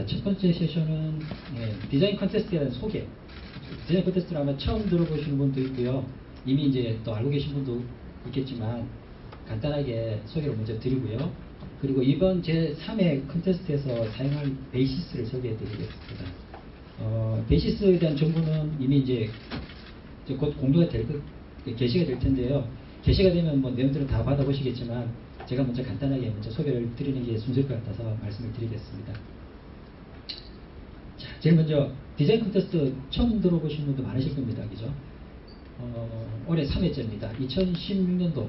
하겠습니다. 첫 번째 세션은 디자인 컨테스트에 대한 소개. 디자인 컨테스트를 아마 처음 들어보시는 분도 있고요. 이미 이제 또 알고 계신 분도 있겠지만 간단하게 소개를 먼저 드리고요. 그리고 이번 제3회 컨테스트에서 사용할 베이시스를 소개해 드리겠습니다. 베이시스에 대한 정보는 이미 이제 곧 공개가 게시가 될 텐데요. 게시가 되면 뭐 내용들은 다 받아보시겠지만 제가 먼저 간단하게 먼저 소개를 드리는 게 순서일 것 같아서 말씀을 드리겠습니다. 자, 제일 먼저 디자인 컨테스트 처음 들어보신 분도 많으실 겁니다. 그죠? 올해 3회째입니다. 2016년도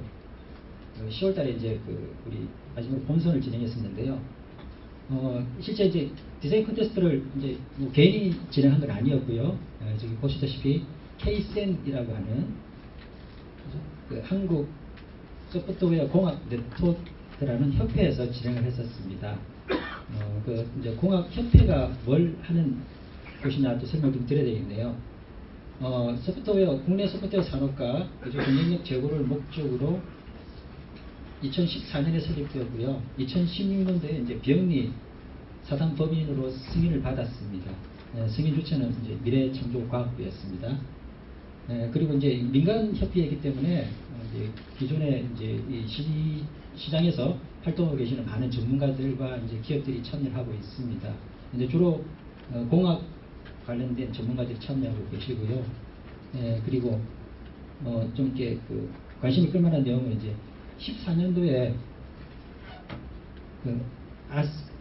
10월 달에 이제 우리 마지막으로 본선을 진행했었는데요. 실제 이제 디자인 컨테스트를 이제 뭐 개인이 진행한 건 아니었고요. 저기 보시다시피 KCN이라고 하는 한국 소프트웨어 공학 네트워크라는 협회에서 진행을 했었습니다. 이제 공학 협회가 뭘 하는 곳이냐 또 설명 좀 드려야 되겠네요. 국내 소프트웨어 산업과 경쟁력 제고를 목적으로 2014년에 설립되었고요. 2016년도에 이제 비영리 사단 법인으로 승인을 받았습니다. 승인 주체는 이제 미래창조과학부였습니다. 그리고 이제 민간 협의회이기 때문에 이제 기존에 이제 이 시장에서 활동하고 계시는 많은 전문가들과 이제 기업들이 참여를 하고 있습니다. 이제 주로 공학 관련된 전문가들이 참여하고 계시고요. 그리고 좀 이렇게 관심이 끌만한 내용은 이제 14년도에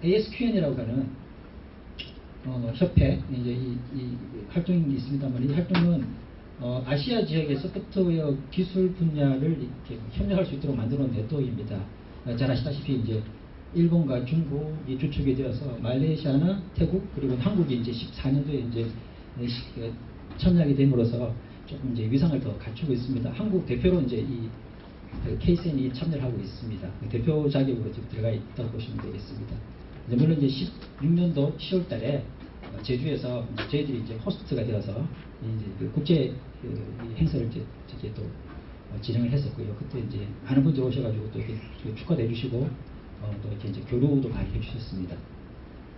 ASQN이라고 하는 협회 이제 이 활동이 있습니다만 이 활동은 아시아 지역의 소프트웨어 기술 분야를 이렇게 협력할 수 있도록 만들어 놓은 네트워크입니다. 잘 아시다시피 이제 일본과 중국이 주축이 되어서 말레이시아나 태국 그리고 한국이 이제 14년도에 이제 참여하게 됨으로써 조금 이제 위상을 더 갖추고 있습니다. 한국 대표로 이제 이 KCN이 참여를 하고 있습니다. 대표 자격으로 지금 들어가 있다고 보시면 되겠습니다. 물론 이제 16년도 10월 달에 제주에서 저희들이 이제 호스트가 되어서 이제 국제 행사를 이제 또 진행을 했었고요. 그때 이제 많은 분들이 오셔가지고 또 이렇게 축하도 해주시고 또 이렇게 이제 교류도 많이 해주셨습니다.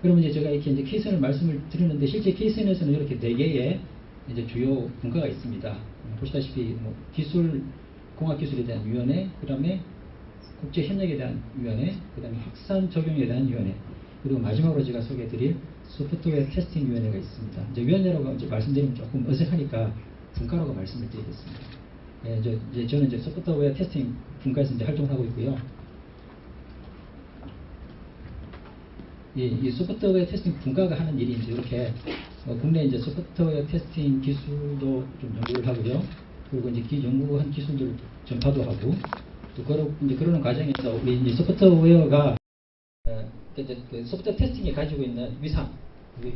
그러면 이제 제가 이렇게 이제 KCN을 말씀을 드리는데 실제 KCN에서는 이렇게 4개의 이제 주요 분과가 있습니다. 보시다시피 뭐 공학기술에 대한 위원회, 그 다음에 국제협력에 대한 위원회, 그 다음에 확산 적용에 대한 위원회, 그리고 마지막으로 제가 소개해드릴 소프트웨어 테스팅 위원회가 있습니다. 이제 위원회라고 이제 말씀드리면 조금 어색하니까 분과라고 말씀을 드리겠습니다. 저는 이제 소프트웨어 테스팅 분과에서 이제 활동을 하고 있고요. 이 소프트웨어 테스팅 분과가 하는 일이 이제 이렇게 국내 이제 소프트웨어 테스팅 기술도 좀 연구를 하고요. 그리고 이제 연구한 기술들을 전파도 하고 또 이제 그러는 과정에서 우리 이제 소프트웨어가 이제 소프트웨어 테스팅이 가지고 있는 위상,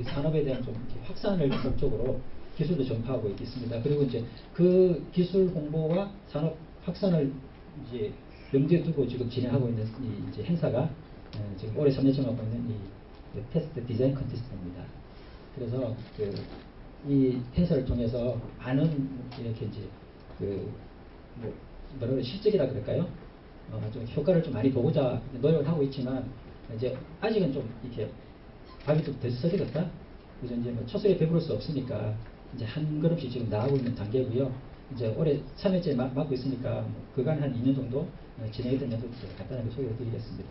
산업에 대한 좀 확산을 목적으로 기술도 전파하고 있습니다. 그리고 이제 그 기술 홍보와 산업 확산을 이제 염두에 두고 지금 진행하고 있는 이 이제 행사가 지금 올해 3년째 하고 있는 이 테스트 디자인 컨테스트입니다. 그래서 이 행사를 통해서 많은 이렇게 이제 뭐라고 실적이라 그럴까요? 좀 효과를 좀 많이 보고자 노력을 하고 있지만 이제 아직은 좀 이렇게 밥이 좀 덜 썰익었다. 그래서 이제 뭐 첫술에 배부를 수 없으니까 이제 한 걸음씩 지금 나가고 있는 단계고요. 이제 올해 3회째 맡고 있으니까 뭐 그간 한 2년 정도 진행했던 연도 간단하게 소개해 드리겠습니다.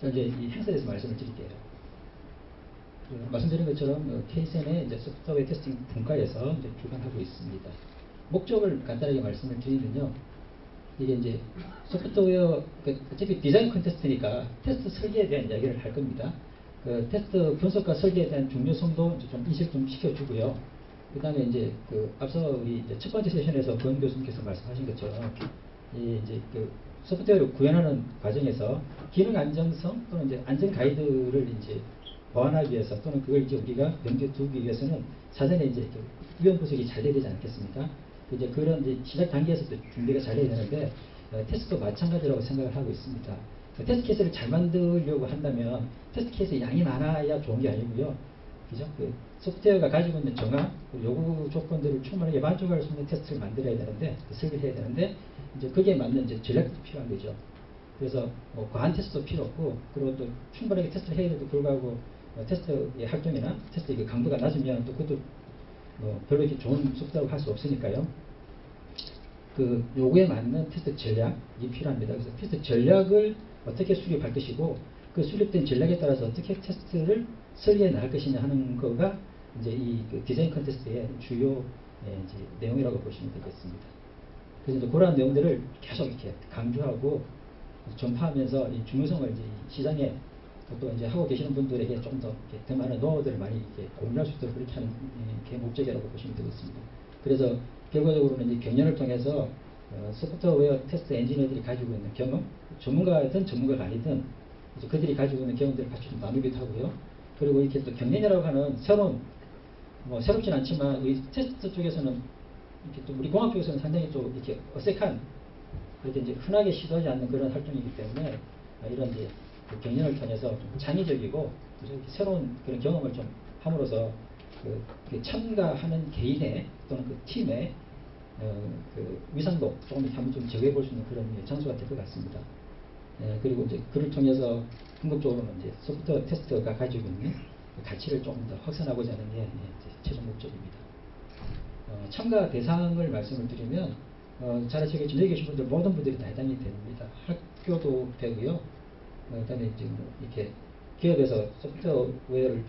자, 이제 이 행사에 대해서 말씀을 드릴게요. 말씀드린 것처럼 KCN의 이제 소프트웨어 테스팅 분과에서 이제 주관하고 있습니다. 목적을 간단하게 말씀을 드리면요. 이게 이제 소프트웨어, 어차피 디자인 컨테스트니까 테스트 설계에 대한 이야기를 할 겁니다. 테스트 분석과 설계에 대한 중요성도 이제 좀 인식 좀 시켜주고요. 그 다음에 이제 앞서 우리 이제 첫 번째 세션에서 권 교수님께서 말씀하신 것처럼 이제 소프트웨어를 구현하는 과정에서 기능 안정성 또는 이제 안전 가이드를 이제 보완하기 위해서 또는 그걸 이제 우리가 염두에 두기 위해서는 사전에 이제 위험 분석이 잘 돼야 되지 않겠습니까? 이제 그런 이제 시작 단계에서도 준비가 잘 돼야 되는데 테스트도 마찬가지라고 생각을 하고 있습니다. 테스트 케이스를 잘 만들려고 한다면 테스트 케이스 양이 많아야 좋은 게 아니고요. 그죠? 소프트웨어가 가지고 있는 정황, 요구 조건들을 충분하게 만족할 수 있는 테스트를 만들어야 되는데, 설계를 해야 되는데, 이제 거기에 맞는 이제 전략도 필요한 거죠. 그래서 뭐 과한 테스트도 필요 없고, 그리고 또 충분하게 테스트를 해야 돼도 불구하고 테스트의 활동이나 테스트의 그 강도가 낮으면 또 그것도 별로 이렇게 좋은 소프트라고 할 수 없으니까요. 그 요구에 맞는 테스트 전략이 필요합니다. 그래서 테스트 전략을 어떻게 수립할 것이고, 그 수립된 전략에 따라서 어떻게 테스트를 설계해 나갈 것이냐 하는 거가 이제 그 디자인 컨테스트의 주요 이제 내용이라고 보시면 되겠습니다. 그래서 이제 그러한 내용들을 계속 이렇게 강조하고 전파하면서 이 중요성을 이제 시장에 또 이제 하고 계시는 분들에게 좀 더 많은 노하우들을 많이 이렇게 공유할 수 있도록 그렇게 하는 게 목적이라고 보시면 되겠습니다. 그래서 결과적으로는 이제 경연을 통해서 소프트웨어 테스트 엔지니어들이 가지고 있는 경험, 전문가든 전문가가 아니든 이제 그들이 가지고 있는 경험들을 같이 좀 나누기도 하고요. 그리고 이렇게 또 경연이라고 하는 새로운, 새롭진 않지만 우리 테스트 쪽에서는 이렇게 또 우리 공학 쪽에서는 상당히 또 이렇게 어색한, 그렇게 이제 흔하게 시도하지 않는 그런 활동이기 때문에 이런 이제 그 경연을 통해서 좀 창의적이고 새로운 그런 경험을 좀 함으로써 그 참가하는 개인의 또는 그 팀의 그 위상도 조금 한번 좀 제고해 볼 수 있는 그런 장소가 될 것 같습니다. 그리고 이제 그를 통해서 궁극적으로는 이제 소프트웨어 테스트가 가지고 있는 그 가치를 조금 더 확산하고자 하는 게 최종 목적입니다. 참가 대상을 말씀을 드리면 잘 아시겠지만 여기 계신 분들 모든 분들이 다 해당이 됩니다. 학교도 되고요. 그다음에 이제 이렇게 기업에서 소프트웨어를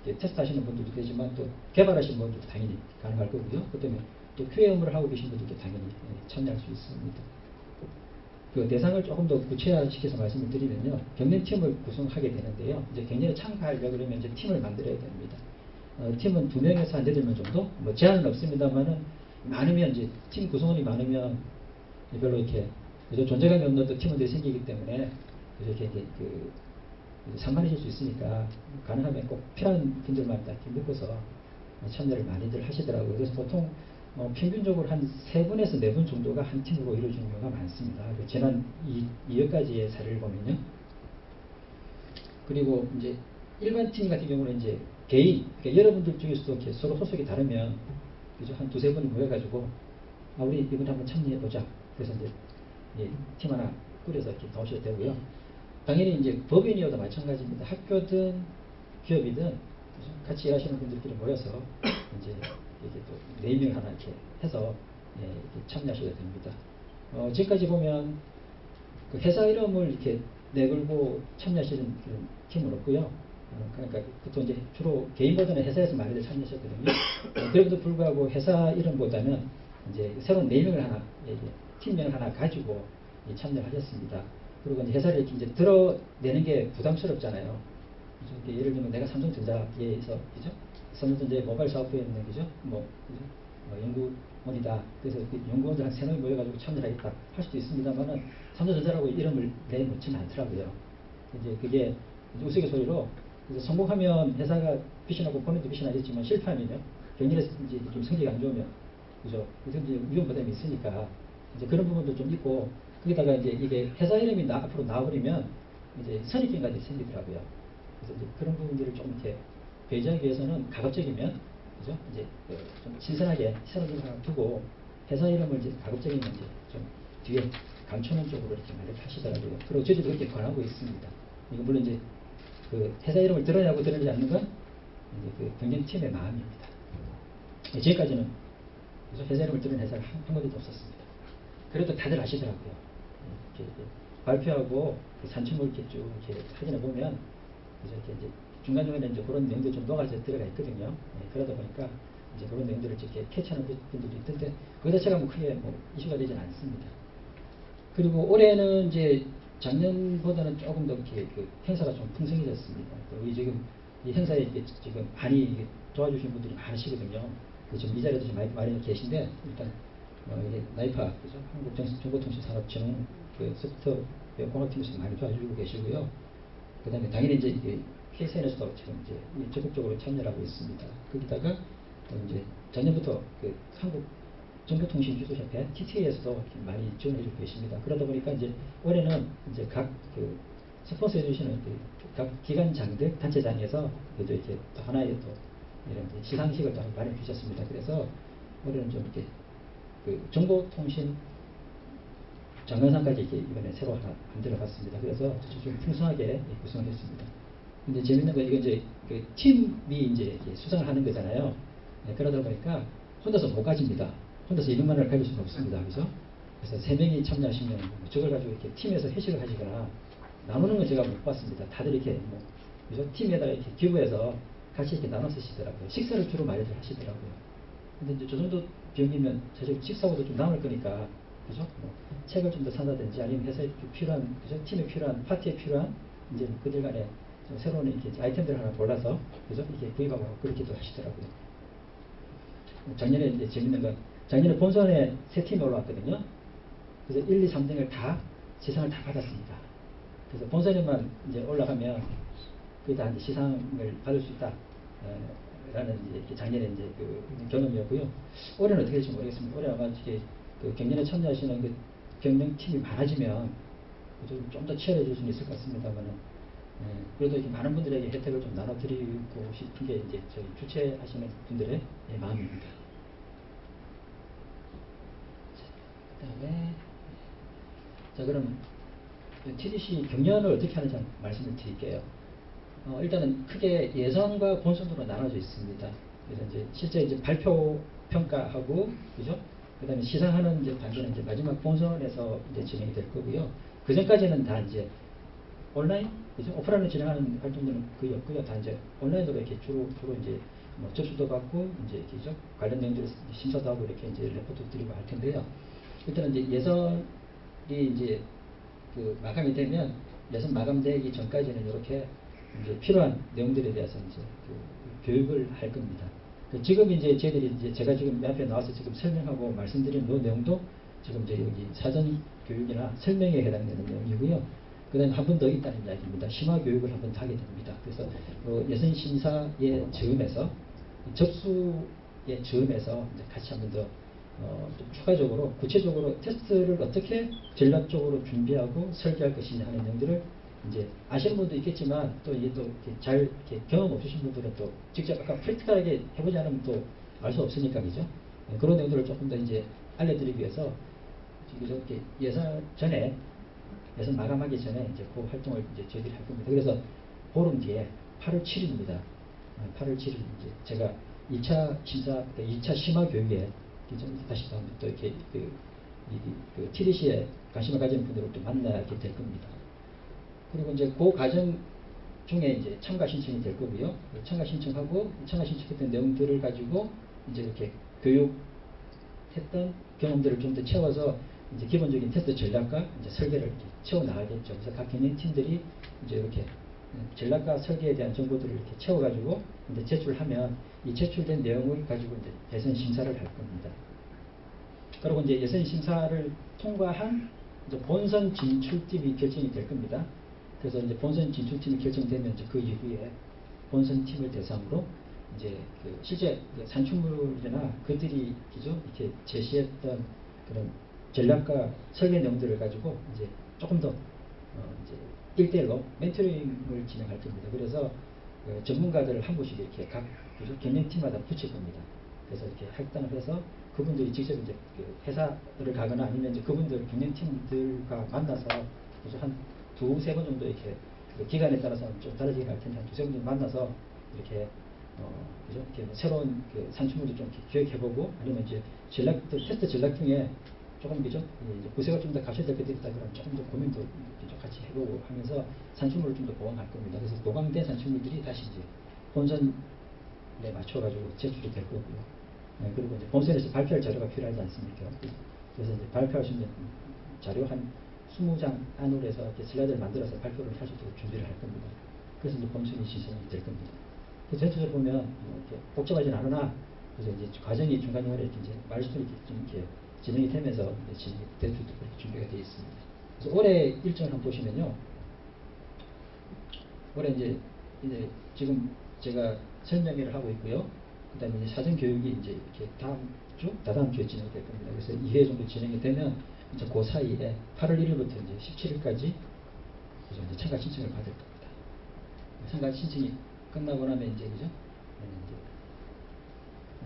이렇게 테스트하시는 분들도 되지만 또 개발하시는 분들도 당연히 가능할 거고요. 그다음에 또 QA 업무를 하고 계신 분들도 당연히 참여할 수 있습니다. 그 대상을 조금 더 구체화시켜서 말씀을 드리면요, 경연팀을 구성하게 되는데요. 이제 경연에 참가하려고 그러면 이제 팀을 만들어야 됩니다. 팀은 2명에서 한 8명 정도? 제한은 없습니다만은, 많으면 이제 팀 구성원이 많으면 별로 이렇게 존재감이 없는 또 팀원들이 생기기 때문에 이렇게 산만해질 수 있으니까 가능하면 꼭 필요한 분들만 딱 묶어서 참여를 많이들 하시더라고요. 그래서 보통 평균적으로 한 3분에서 4분 정도가 한 팀으로 이루어지는 경우가 많습니다. 지난 2月까지의 사례를 보면요. 그리고 이제 일반 팀 같은 경우는 이제 개인, 그러니까 여러분들 중에서도 이렇게 서로 소속이 다르면, 그죠? 한 2-3분이 모여가지고, 우리 이번에 한번 참여해보자. 그래서 이제 팀 하나 꾸려서 이렇게 나오셔도 되고요. 당연히 이제 법인이어도 마찬가지입니다. 학교든 기업이든, 그죠? 같이 일하시는 분들끼리 모여서 이제 이렇게 또 네이밍 하나 이렇게 해서 이렇게 참여하셔야 됩니다. 지금까지 보면 그 회사 이름을 이렇게 내걸고 참여하시는 그런 팀은 없고요. 그러니까 보통 이제 주로 개인보다는 회사에서 많이들 참여하셨거든요. 그럼에도 불구하고 회사 이름보다는 이제 새로운 네이밍을 하나, 팀명을 하나 가지고 참여하셨습니다. 그리고 이제 회사를 이렇게 이제 드러내는 게 부담스럽잖아요. 그죠? 예를 들면 내가 삼성전자에서, 그죠? 삼성전자의 모바일 사업부에 있는, 그죠? 연구원이다. 그래서 그 연구원들 한 3명이 모여가지고 참여하겠다 할 수도 있습니다만은, 삼성전자라고 이름을 내놓지는 않더라고요. 이제 그게 우스갯소리로 성공하면 회사가 빛이 나고 본인도 빛이 나겠지만, 실패하면요, 경영에서 이제 좀 성적이 안 좋으면, 그죠? 그래서 이제 위험 부담이 있으니까 이제 그런 부분도 좀 있고, 거기다가 이제 이게 회사 이름이 앞으로 나와버리면 이제 선입견가 생기더라고요. 그래서 이제 그런 부분들을 좀 이렇게 배제하기 위해서는 가급적이면, 그죠? 이제 좀 신선하게 새로운 이름 하나 두고 회사 이름을 이제 가급적이면 이제 좀 뒤에 감추는 쪽으로 이렇게 많이 하시더라고요. 그리고 저희도 그렇게 권하고 있습니다. 이거 물론 이제 그 회사 이름을 드러내고 드러내지 않는 건 이제 그 경쟁팀의 마음입니다. 지금까지는 회사 이름을 드러낸 회사가 한 군데도 없었습니다. 그래도 다들 아시더라고요. 이렇게 발표하고 그 산출물 이렇게 쭉 이렇게 사진을 보면, 이렇게 이제 중간중간에 이제 그런 내용들이 좀 녹아져 들어가 있거든요. 그러다 보니까 이제 그런 내용들을 이렇게 캐치하는 분들도 있던데, 그 자체가 뭐 크게 이슈가 되지는 않습니다. 그리고 올해는 이제 작년보다는 조금 더 이렇게 그 행사가 좀 풍성해졌습니다. 우리 지금 이 행사에 지금 많이 도와주신 분들이 많으시거든요. 지금 이 자리에도 지금 많이 계신데, 일단 이게 나이파, 그죠? 한국정보통신산업진흥 그 소프트웨어 공학팀에서 많이 도와주고 계시고요. 그 다음에 당연히 이제 KSN에서도 지금 이제 적극적으로 참여를 하고 있습니다. 거기다가 이제 작년부터 그 한국정보통신기술협회 TTA에서도 많이 지원해주고 계십니다. 그러다 보니까 이제 올해는 이제 각 그 스폰서 해주시는 각 기관장들, 단체장에서 그래도 이렇게 또 하나의 또 이런 시상식을 또 마련해 주셨습니다. 그래서 올해는 좀 이렇게 그 정보통신 장관상까지 이렇게 이번에 새로 하나 만들어봤습니다. 그래서 좀 풍성하게 구성했습니다. 근데 재밌는 건 이거 이제 그 팀이 이제 수상을 하는 거잖아요. 네, 그러다 보니까 혼자서 못 가집니다. 혼자서 200만 원을 가질 수는 없습니다. 그죠? 그래서 3명이 참여하시면 저걸 가지고 이렇게 팀에서 회식을 하시거나 나누는 건 제가 못 봤습니다. 다들 이렇게 뭐, 그죠? 팀에다가 이렇게 기부해서 같이 이렇게 나눠 쓰시더라고요. 식사를 주로 많이들 하시더라고요. 근데 이제 저 정도 비용이면 사실 식사보다 좀 남을 거니까, 그죠? 뭐 책을 좀 더 산다든지 아니면 회사에 필요한, 그죠? 팀에 필요한, 파티에 필요한 이제 뭐 그들 간에 새로운 이렇게 아이템들을 하나 골라서, 그죠? 이렇게 구입하고 그렇게도 하시더라고요. 작년에 이제 재밌는 건, 작년에 본선에 3팀이 올라왔거든요. 그래서 1, 2, 3등을 다 시상을 다 받았습니다. 그래서 본선에만 이제 올라가면 그게 다 이제 시상을 받을 수 있다. 라는 이제 작년에 이제 그 경험이었고요. 올해는 어떻게 될지 모르겠습니다. 올해 아마 이렇게 그 경연에 참여하시는 그 경영팀이 많아지면 좀 더 치열해질 수는 있을 것 같습니다만은, 그래도 이렇게 많은 분들에게 혜택을 좀 나눠드리고 싶은 게 이제 저희 주최하시는 분들의 마음입니다. 그다음에 자, 그럼 TDC 경연을 어떻게 하는지 말씀을 드릴게요. 일단은 크게 예선과 본선으로 나눠져 있습니다. 그래서 이제 실제 이제 발표 평가하고, 그죠? 그다음에 시상하는 이제 단계는 이제 마지막 본선에서 이제 진행이 될 거고요. 그 전까지는 다 이제 온라인, 그죠? 오프라인으로 진행하는 활동들은 거의 없고요. 다 이제 온라인으로 이렇게 주로 이제 뭐 접수도 받고 이제 그죠? 관련 내용들을 심사도 하고 이렇게 이제 레포트 드리고 할 텐데요. 일단은 이제 예선이 이제 그 마감이 되면 예선 마감되기 전까지는 이렇게 이제 필요한 내용들에 대해서 이제 그 교육을 할 겁니다. 지금 이제 저희들이 이제 제가 지금 앞에 나와서 지금 설명하고 말씀드린 그 내용도 지금 이제 여기 사전 교육이나 설명에 해당되는 내용이고요. 그다음에 한 번 더 있다는 이야기입니다. 심화 교육을 한 번 더 하게 됩니다. 그래서 예선 심사의 즈음에서 접수의 즈음에서 이제 같이 한 번 더 좀 추가적으로 구체적으로 테스트를 어떻게 전략적으로 준비하고 설계할 것이냐 하는 내용들을 이제 아시는 분도 있겠지만 또 이게 또 잘 경험 없으신 분들은 또 직접 아까 프랙티컬하게 해보지 않으면 또 알 수 없으니까, 그죠? 그런 내용들을 조금 더 이제 알려드리기 위해서 이렇게 예선 전에 예선 마감하기 전에 이제 그 활동을 이제 저희들이 할 겁니다. 그래서 보름 뒤에 8월 7일입니다. 8월 7일 이제 제가 2차 심사, 2차 심화 교육에 다시 또 이렇게 그 TDC에 관심을 가진 분들을 또 만나게 될 겁니다. 그리고 이제 그 과정 중에 이제 참가 신청이 될 거고요. 참가 신청하고 참가 신청했던 내용들을 가지고 이제 이렇게 교육했던 경험들을 좀 더 채워서 이제 기본적인 테스트 전략과 이제 설계를 이렇게 채워 나가겠죠. 그래서 각 경영팀들이 이제 이렇게 전략과 설계에 대한 정보들을 이렇게 채워가지고 이제 제출하면 이 제출된 내용을 가지고 이제 예선 심사를 할 겁니다. 그리고 이제 예선 심사를 통과한 이제 본선 진출팀이 결정이 될 겁니다. 그래서 이제 본선 진출팀이 결정되면 이제 그 이후에 본선 팀을 대상으로 이제 그 실제 산출물이나 그들이 이렇게 제시했던 그런 전략과 설계 내용들을 가지고 이제 조금 더 이제 1대1로 멘토링을 진행할 겁니다. 그래서 그 전문가들을 한 분씩 이렇게 각 경영팀마다 붙일 겁니다. 그래서 이렇게 할당을 해서 그분들이 직접 이제 그 회사를 가거나 아니면 이제 그분들 경영팀들과 만나서 한 두세 번 정도 이렇게 그 기간에 따라서 좀 다르긴 할 텐데 한 두세 번 정도 만나서 이렇게 그죠? 이렇게 뭐 새로운 그 산출물도 좀 기획해보고 아니면 이제 테스트 전략 중에 조금 그죠? 이제 구세가 좀 더 갖춰야 될 것들이 있다 그러면 조금 더 고민도 좀 같이 해보고 하면서 산출물을 좀 더 보완할 겁니다. 그래서 보강된 산출물들이 다시 이제 본선에 맞춰가지고 제출이 될 거고요. 그리고 이제 본선에서 발표할 자료가 필요하지 않습니까? 그래서 이제 발표할 수 있는 자료 한 20장 안으로 해서 이렇게 슬라이드를 만들어서 발표를 할 수 있도록 준비를 할 겁니다. 그래서 이제 본선이 신청이 될 겁니다. 그래서 전체적으로 보면 이렇게 복잡하진 않으나 그래서 이제 과정이 중간중간에 이렇게 이제 말씀이 좀 이렇게 진행이 되면서 진행이 될 수 있도록 준비가 되어 있습니다. 그래서 올해 일정을 한번 보시면요. 올해 이제 지금 제가 설명회를 하고 있고요. 그 다음에 이제 사전 교육이 이제 이렇게 다다음 주에 진행될 겁니다. 그래서 2회 정도 진행이 되면 이제 그 사이에 8월 1일부터 이제 17일까지 이제 참가 신청을 받을 겁니다. 참가 신청이 끝나고 나면 이제 그죠?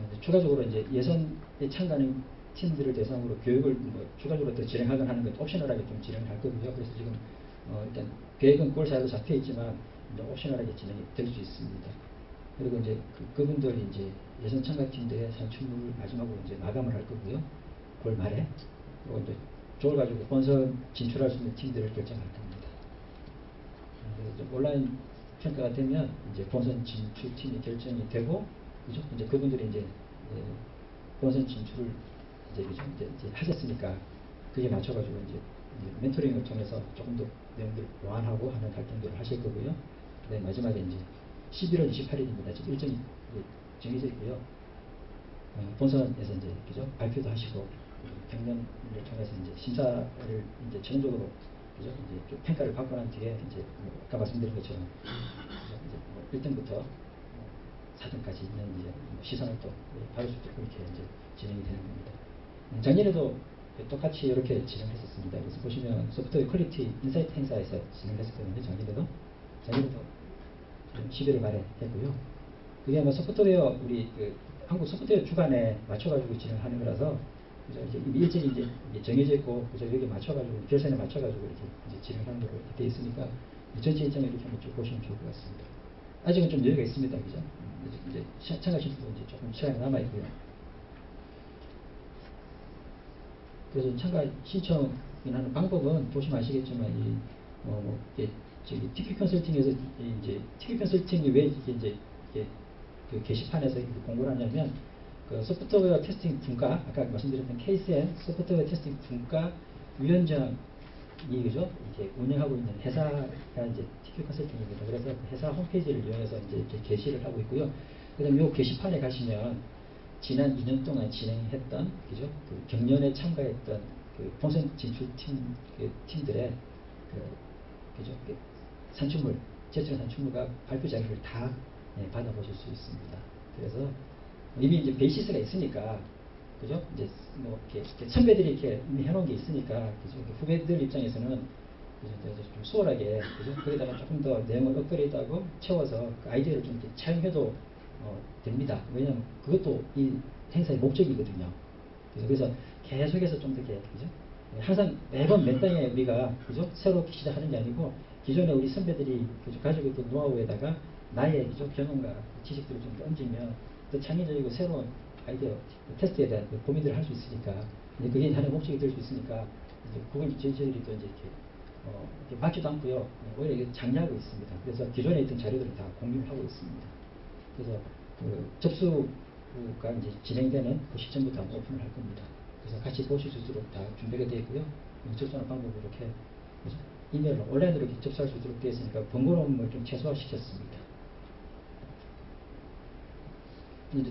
이제 추가적으로 이제 예선에 참가하는 팀들을 대상으로 교육을 뭐 추가적으로 더 진행하거나 하는 것 옵셔널하게 좀 진행을 할 거고요. 그래서 지금 일단 계획은 9월 4일로 잡혀 있지만 이제 옵셔널하게 진행이 될 수 있습니다. 그리고 이제 그분들이 이제 예선 참가팀들의 산출물 마지막으로 이제 마감을 할 거고요. 9월 말에. 그리고 이제 저걸 가지고 본선 진출할 수 있는 팀들을 결정할 겁니다. 그래서 온라인 평가가 되면 이제 본선 진출팀이 결정이 되고, 그죠? 이제 그분들이 이제 본선 진출을 이제 하셨으니까 그게 맞춰가지고 이제 멘토링을 통해서 조금 더 내용들을 보완하고 하는 활동들을 하실 거고요. 그다음에 마지막에 이제 11월 28일입니다. 지금 일정이 정해져 있고요. 본선에서 이제 그죠? 발표도 하시고 경연을 통해서 이제 심사를 이제 최종적으로 그죠? 이제 좀 평가를 받고 난 뒤에 이제 아까 말씀드린 것처럼 이제 1등부터 4등까지 있는 이제 시상을 또 받을 수 있도록 그렇게 이제 진행이 되는 겁니다. 작년에도 똑같이 이렇게 진행했었습니다. 그래서 보시면 소프트웨어 퀄리티 인사이트 행사에서 진행했었거든요. 작년에도 11월 말에 했고요. 그게 아마 소프트웨어 우리 한국 소프트웨어 주간에 맞춰가지고 진행하는 거라서 그죠? 이제 일정이 이제 정해져 있고 그죠? 여기 맞춰가지고 결선에 맞춰가지고 이렇게 이제 진행하는 거로 돼 있으니까 전체 일정을 이렇게 한번 쭉 보시면 좋을 것 같습니다. 아직은 좀 여유가 있습니다, 그죠? 이제 참가하실 분 이제 조금 시간이 남아 있고요. 그래서 참가 신청하는 방법은 보시면 아시겠지만 저기 TP 컨설팅에서 이제 TP 컨설팅이 왜 이제 그 게시판에서 공고를 하냐면 그 소프트웨어 테스팅 분과 아까 말씀드렸던 KCN 소프트웨어 테스팅 분과 위원장이 그죠? 이렇게 운영하고 있는 회사가 이제 TP 컨설팅입니다. 그래서 그 회사 홈페이지를 이용해서 이제 게시를 하고 있고요. 그다음에 이 게시판에 가시면 지난 2년 동안 진행했던 그죠? 그 경연에 참가했던 그 본선 진출팀 팀들의 그죠? 산출물 제출 산출물과 발표 자료를 다 받아보실 수 있습니다. 그래서 이미 이제 베이시스가 있으니까 그죠? 이제 뭐 이렇게 선배들이 이렇게 이미 해놓은 게 있으니까 그죠? 후배들 입장에서는 그죠? 좀 수월하게 그죠? 거기다가 조금 더 내용을 업그레이드하고 채워서 그 아이디어를 좀 이렇게 차용해도 됩니다. 왜냐하면 그것도 이 행사의 목적이거든요. 그래서 계속해서 좀 더 이렇게 그죠? 항상 매번 맨 땅에 우리가 그죠? 새롭게 시작하는 게 아니고 기존에 우리 선배들이 그죠? 가지고 있던 노하우에다가 나의 그죠? 경험과 지식들을 좀 얹으면 더 창의적이고 새로운 아이디어 테스트에 대한 고민들을 할 수 있으니까 그게 하나의 목적이 될 수 있으니까 이제 그걸 저희들이 또 이제 이렇게 막지도 않고요. 오히려 이게 장려하고 있습니다. 그래서 기존에 있던 자료들을 다 공유를 하고 있습니다. 그래서 그 접수가 이제 진행되는 그 시점부터 오픈을 할 겁니다. 그래서 같이 보실 수 있도록 다 준비가 되어 있고요. 접수하는 방법을 이렇게 이메일로 온라인으로 이렇게 접수할 수 있도록 되어 있으니까 번거로움을 좀 최소화시켰습니다.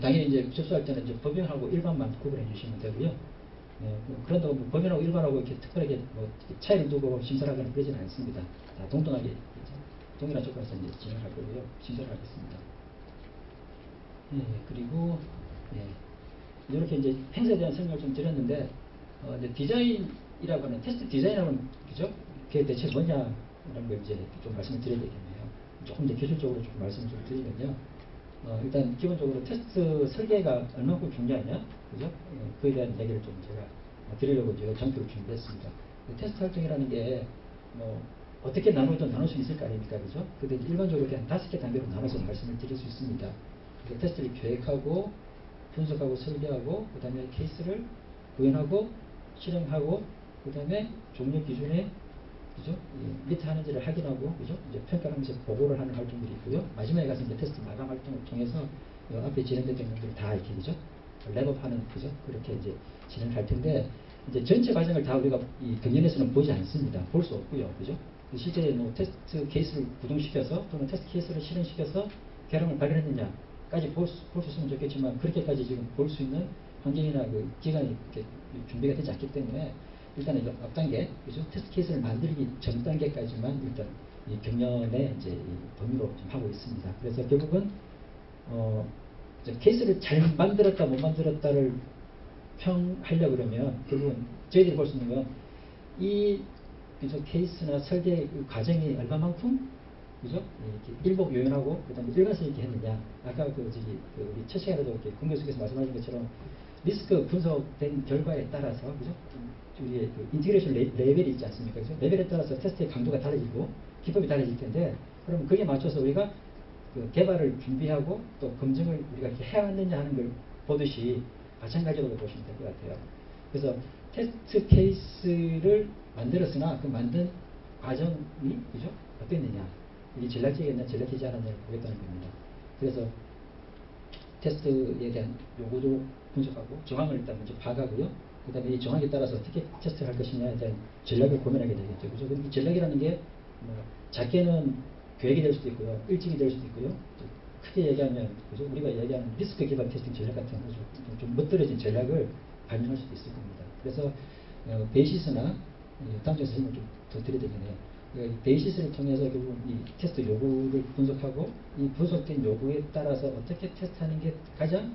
당연히 이제 접수할 때는 이제 법인하고 일반만 구분해 주시면 되고요. 그런다고 뭐 법인하고 일반하고 이렇게 특별하게 뭐 차이를 두고 심사를 하거나 그러지는 않습니다. 다 동등하게 동일한 조건에서 이제 진행할 거고요. 심사를 하겠습니다. 그리고 이렇게 이제 행사에 대한 설명을 좀 드렸는데 이제 디자인이라고 하는 테스트 디자인이라고 하는 그죠? 그게 대체 뭐냐라는 걸 이제 좀 말씀을 드려야 되겠네요. 조금 더 기술적으로 조금 말씀을 좀 드리면요. 일단 기본적으로 테스트 설계가 얼마큼 중요하냐, 그죠? 그에 대한 얘기를 좀 제가 드리려고 제가 장표를 준비했습니다. 테스트 활동이라는 게 뭐 어떻게 나누든 나눌 수 있을 거 아닙니까, 그죠? 근데 일반적으로 그냥 5개 단계로 나눠서 말씀을 드릴 수 있습니다. 테스트를 계획하고 분석하고 설계하고 그 다음에 케이스를 구현하고 실행하고 그 다음에 종료 기준에 그죠? 밑에 하는지를 확인하고 그죠? 이제 평가하면서 보고를 하는 활동들이 있고요. 마지막에 가서 이제 테스트 마감 활동을 통해서 앞에 진행됐던 것들을 다 이렇게 그죠? 랩업하는 그죠? 그렇게 이제 진행할 텐데 이제 전체 과정을 다 우리가 이 경연에서는 보지 않습니다. 볼 수 없고요, 그죠? 실제 뭐 테스트 케이스를 구동시켜서 또는 테스트 케이스를 실행시켜서 결함을 발견했느냐까지 볼 수 있으면 좋겠지만 그렇게까지 지금 볼 수 있는 환경이나 그 기간이 준비가 되지 않기 때문에 일단은 앞 단계, 그죠? 테스트 케이스를 만들기 전 단계까지만 일단 이 경연의 이제 범위로 좀 하고 있습니다. 그래서 결국은 케이스를 잘 만들었다 못 만들었다를 평하려 그러면 결국은 저희들이 볼 수 있는 건 이 그죠? 케이스나 설계 과정이 얼마만큼 그죠? 이렇게 일복 요연하고 그다음에 일관성 있게 했느냐. 아까 우리 첫 시간에도 이렇게 공 교수께서 말씀하신 것처럼 리스크 분석된 결과에 따라서 그죠? 우리의 그 인티그레이션 레벨이 있지 않습니까? 그죠? 레벨에 따라서 테스트의 강도가 달라지고 기법이 달라질 텐데 그럼 그게 맞춰서 우리가 그 개발을 준비하고 또 검증을 우리가 이렇게 해왔느냐 하는 걸 보듯이 마찬가지로 보시면 될 것 같아요. 그래서 테스트 케이스를 만들었으나 그 만든 과정이 그죠? 어땠느냐, 이게 전략적이었냐 전략적이지 않았냐를 보겠다는 겁니다. 그래서 테스트에 대한 요구도 분석하고 정황을 일단 먼저 파악하고요. 그 다음에 이 정황에 따라서 어떻게 테스트를 할 것이냐에 대한 전략을 고민하게 되겠죠. 그죠? 이 전략이라는 게 뭐 작게는 계획이 될 수도 있고요. 일찍이 될 수도 있고요. 크게 얘기하면 그죠? 우리가 얘기하는 리스크 기반 테스팅 전략 같은 거죠. 좀 멋들어진 전략을 반영할 수도 있을 겁니다. 그래서 베이시스나 다음 장에서 설명 좀 더 드려야 되겠네요. 베이시스를 통해서 결국 이 테스트 요구를 분석하고 이 분석된 요구에 따라서 어떻게 테스트하는 게 가장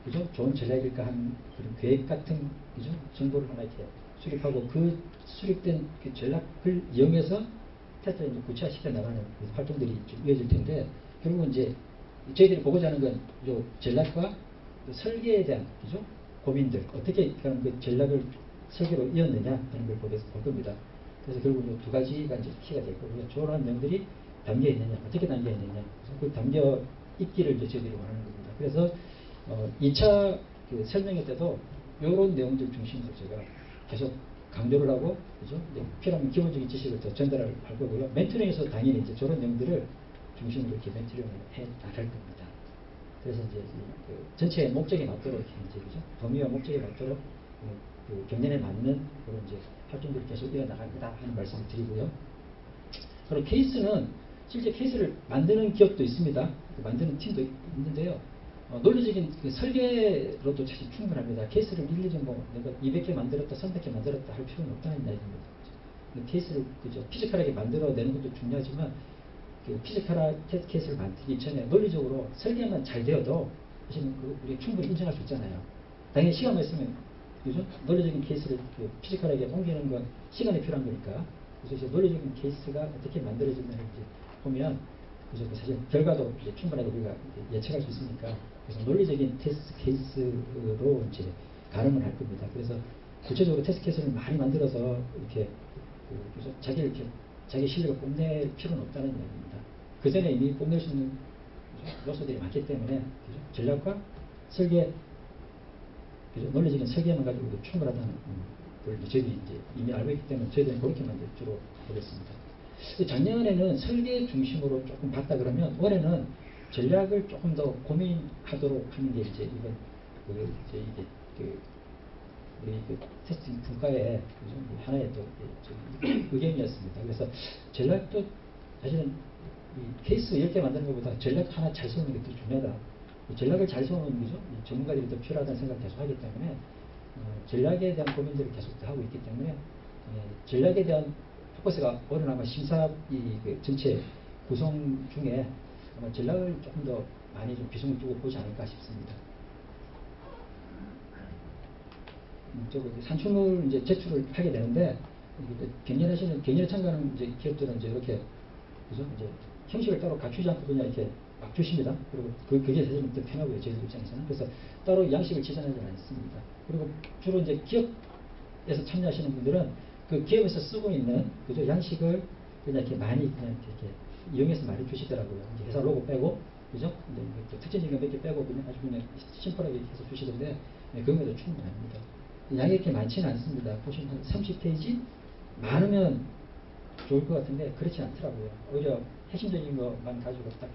그죠? 좋은 전략일까 하는 그런 계획 같은 그죠? 정보를 하나 이렇게 수립하고 그 수립된 그 전략을 이용해서 테스트를 이제 구체화시켜 나가는 활동들이 좀 이어질 텐데 결국은 이제 저희들이 보고자 하는 건 요 전략과 그 설계에 대한 그죠? 고민들 어떻게 그런 그 전략을 설계로 이었느냐 하는 걸 볼 겁니다. 그래서 결국 이 두 가지가 이제 키가 될 거고요. 저런 내용들이 담겨 있느냐, 어떻게 담겨 있느냐, 그 담겨 있기를 이제 저희들이 원하는 겁니다. 그래서 2차 그 설명회 때도 이런 내용들 중심으로 제가 계속 강조를 하고, 그죠? 필요하면 기본적인 지식을 더 전달할 거고요. 멘토링에서 당연히 이제 저런 내용들을 중심으로 이렇게 멘토링을 해 나갈 겁니다. 그래서 이제 그 전체의 목적에 맞도록 이제 그죠? 범위와 목적에 맞도록 그 경년에 맞는 그런 이제 활동들이 계속 이어나갑니다 하는 말씀을 드리고요. 그리고 케이스는 실제 케이스를 만드는 기업도 있습니다. 만드는 팀도 있는데요. 논리적인 그 설계로도 사실 충분합니다. 케이스를 일일이 뭐 내가 200개 만들었다, 300개 만들었다 할 필요는 없다는 이야기입니다. 케이스를 그죠? 피지컬하게 만들어내는 것도 중요하지만 그 피지컬한 케이스를 만들기 전에 논리적으로 설계만 잘 되어도 사실은 그 우리 충분히 인정할 수 있잖아요. 당연히 시간만 있으면 그죠? 논리적인 케이스를 그 피지컬하게 옮기는 건 시간이 필요한 거니까. 그래서 이제 논리적인 케이스가 어떻게 만들어지는지 보면 그죠? 사실 결과도 이제 충분하게 우리가 예측할 수 있으니까. 그래서 논리적인 테스트 케이스로 이제 가름을 할 겁니다. 그래서 구체적으로 테스트 케이스를 많이 만들어서 이렇게 그죠? 자기 실력을 뽐낼 필요는 없다는 이야기입니다. 그 전에 이미 뽐낼 수 있는 요소들이 많기 때문에 그죠? 전략과 설계, 그죠? 논리적인 설계만 가지고 충분하다는 걸 저희들이 이제 이미 알고 있기 때문에 저희들은 그렇게만 이제 주로 보겠습니다. 작년에는 설계 중심으로 조금 봤다 그러면 올해는 전략을 조금 더 고민하도록 하는 게 이제 이번 그 이제 이게 그 우리 그 테스팅 분과의 하나의 또 의견이었습니다. 그래서 전략도 사실은 이 케이스 10개 만드는 것보다 전략 하나 잘 세우는 게 더 중요하다. 전략을 잘 세우는 거죠. 전문가들이 더 필요하다는 생각을 계속 하기 때문에 전략에 대한 고민들을 계속 하고 있기 때문에 전략에 대한 포커스가 오늘 아마 심사 그 전체 구성 중에 아마 전략을 조금 더 많이 좀 비중을 두고 보지 않을까 싶습니다. 산출물 이제 제출을 하게 되는데 경연에 참가하는 이제 기업들은 이제 이렇게 그죠? 이제 형식을 따로 갖추지 않고 그냥 이렇게 막 주십니다. 그리고 그게 사실 더 편하고요. 저희들 입장에서는. 그래서 따로 양식을 지정하지 않습니다. 그리고 주로 이제 기업에서 참여하시는 분들은 그 기업에서 쓰고 있는 그죠? 양식을 그냥 이렇게 많이 그냥 이렇게 이용해서 많이 주시더라고요. 이제 회사 로고 빼고 그죠? 근데 특징적인 몇 개 빼고 그냥 아주 그냥 심플하게 해서 주시던데 그것도 충분합니다. 양이 이렇게 많지는 않습니다. 보시면 한 30페이지? 많으면 좋을 것 같은데 그렇지 않더라고요. 오히려 핵심적인 것만 가지고 딱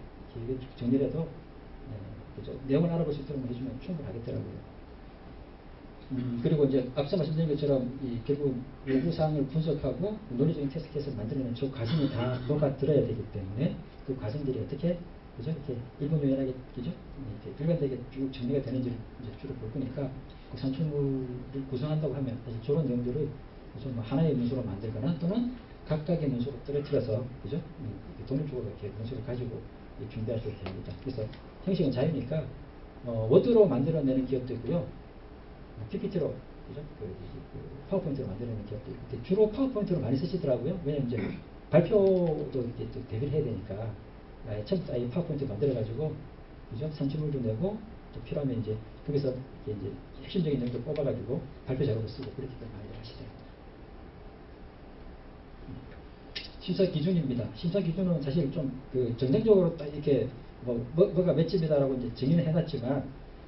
정리를 해도 그죠? 내용을 알아볼 수 있도록 해주면 충분하겠더라고요. 그리고 이제 앞서 말씀드린 것처럼 결국 요구사항을 분석하고 논리적인 테스트 케이스를 만들어내는 저 과정이 다 녹아들어야 되기 때문에 그 과정들이 어떻게 그죠? 이렇게 일본요연하게 그죠? 이렇게 일관되게 쭉 정리가 되는지를 이제 주로 볼 거니까 그 산출물을 구성한다고 하면 사실 저런 내용들을 그죠? 뭐 하나의 문서로 만들거나 또는 각각의 문서로 떨어뜨려서 그죠? 독립적으로 이렇게 문서를 가지고 준비하셔도 됩니다. 그래서 형식은 자유니까 워드로 만들어내는 기업도 있고요. PPT로 그죠? 파워포인트로 만들어내는 기업도 있고 주로 파워포인트로 많이 쓰시더라고요. 왜냐면 이제 발표도 이렇게 또 대비를 해야 되니까 처음부터 아예 파워포인트 만들어가지고 그죠? 산출물도 내고 또 필요하면 이제 거기서 이제 핵심적인 내용을 뽑아가지고 발표 자료로 쓰고 그렇게 많이 하시더라고요. 심사 기준입니다. 심사 기준은 사실 좀 그 정상적으로 딱 이렇게 뭐가 몇 점이다라고 이제 정의는 해놨지만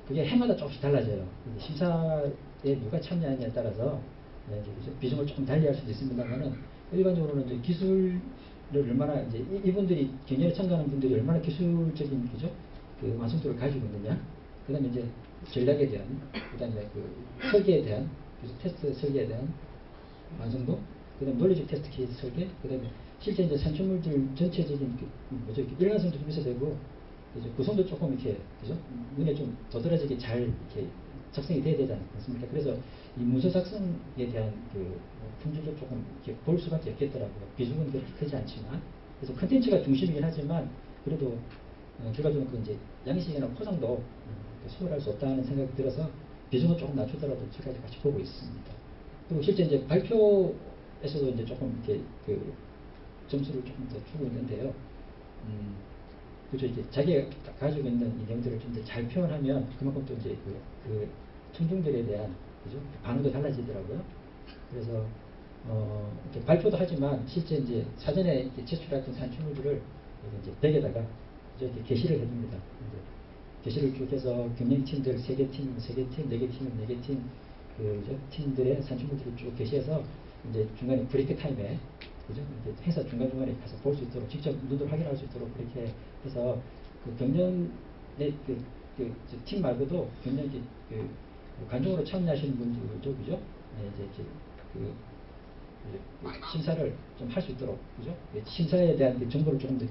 그게 해마다 조금씩 달라져요. 심사에 누가 참여하느냐에 따라서 비중을 조금 달리할 수도 있습니다만은 일반적으로는 이제 기술을 얼마나 이제 이분들이 경연에 참가하는 분들이 얼마나 기술적인 그죠 그 완성도를 가지고 있느냐, 그다음에 이제 전략에 대한, 그다음에 그 설계에 대한 테스트 설계에 대한 완성도, 그다음에 논리적 테스트 케이스 설계, 그다음에 실제 이제 산출물들 전체적인 뭐죠 일관성도 좀 있어야 되고 이제 구성도 조금 이렇게 그죠 눈에 좀 도드라지게 잘 이렇게 작성이 돼야 되지 않습니까? 그래서 이 문서 작성에 대한 그 품질도 조금 이렇게 볼 수밖에 없겠더라고요. 비중은 그렇게 크지 않지만, 그래서 컨텐츠가 중심이긴 하지만 그래도 결과적으로 그 이제 양식이나 포장도 소홀할 수 없다는 생각이 들어서 비중은 조금 낮추더라도 저까지 같이 보고 있습니다. 그리고 실제 이제 발표에서도 이제 조금 이렇게 그 점수를 조금 더 주고 있는데요. 그죠. 이제 자기가 가지고 있는 이 내용들을 좀 더 잘 표현하면 그만큼 또 이제 그 청중들에 대한 그죠 반응도 달라지더라고요. 그래서 이렇게 발표도 하지만 실제 이제 사전에 이렇게 제출했던 산출물들을 이제 벽에다가 이렇게 게시를 해줍니다. 이제 게시를 쭉 해서 경영팀들 3개 팀, 3개 팀, 4개 팀, 4개 팀, 그 팀들의 산출물들을 쭉 게시해서 이제 중간에 브레이크 타임에 그죠? 회사 중간중간에 가서 볼 수 있도록 직접 눈으로 확인할 수 있도록 그렇게 해서 그 경영의 팀 말고도 경영 관중으로 참여하시는 분들도 그죠? 네, 이제 그 심사를 좀 할 수 있도록 그죠? 심사에 대한 그 정보를 조금 더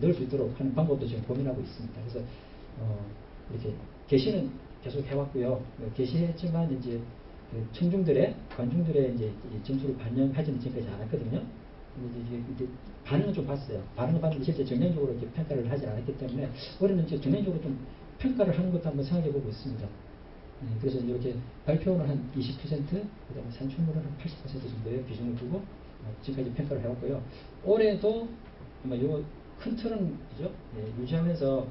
넣을 수 있도록 하는 방법도 지금 고민하고 있습니다. 그래서 이렇게 게시는 계속 해왔고요. 게시했지만 이제 그 청중들의 관중들의 이제 점수를 반영하지는 지금까지 않았거든요. 이제 반응은 좀 봤어요. 반응을 봤는데 실제 정량적으로 이렇게 평가를 하지 않았기 때문에 올해는 이제 정량적으로 좀 평가를 하는 것도 한번 생각해 보고 있습니다. 그래서 이렇게 발표는 한 20%, 그다음에 산출물은 한 80% 정도의 비중을 두고 지금까지 평가를 해왔고요. 올해도 아마 요 큰 틀은 그죠? 유지하면서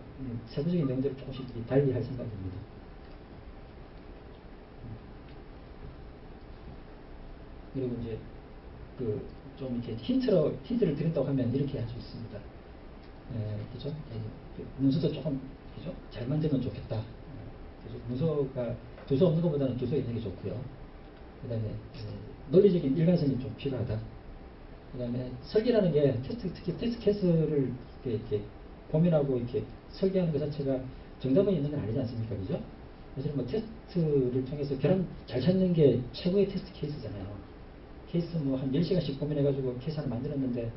세부적인 내용들을 조금씩 달리 할 생각입니다. 그리고 이제 그 좀 이렇게 힌트를 드린다고 하면 이렇게 할 수 있습니다. 그죠? 문서도 조금 그죠? 잘 만들면 좋겠다. 그죠? 문서가 두서 없는 것보다는 두서 있는 게 좋고요. 그다음에 논리적인 일관성이 좀 필요하다. 그다음에 설계라는 게 특히 테스트 케이스를 이렇게 고민하고 이렇게 설계하는 것 자체가 정답은 있는 건 아니지 않습니까, 그죠? 사실 뭐 테스트를 통해서 결함 잘 찾는 게 최고의 테스트 케이스잖아요. 케이스 뭐 한 10시간씩 고민해가지고 케이스 하나 만들었는데,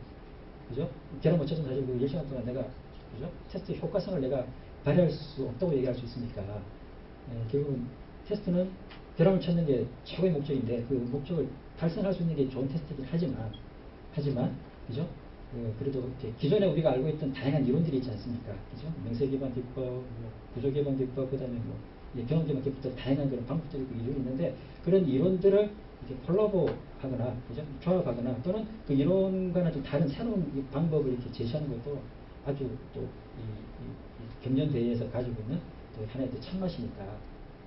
그죠? 결함 못 찾으면 사실 그 10시간 동안 내가, 그죠? 테스트 효과성을 내가 발휘할 수 없다고 얘기할 수 있으니까, 결국은 테스트는 결함을 찾는 게 최고의 목적인데, 그 목적을 달성할 수 있는 게 좋은 테스트이긴 하지만, 그죠? 그래도 기존에 우리가 알고 있던 다양한 이론들이 있지 않습니까? 그죠? 명세 기반 기법, 뭐 구조 기반 기법, 그 다음에 뭐 경험 기반 기법도 다양한 그런 방법들이 이론이 있는데, 그런 이론들을 이렇게 콜라보하거나, 그죠? 조합하거나, 또는 그 이론과는 좀 다른 새로운 방법을 이렇게 제시하는 것도 아주 또 이 경연대회에서 가지고 있는 또 하나의 또 참맛이니까.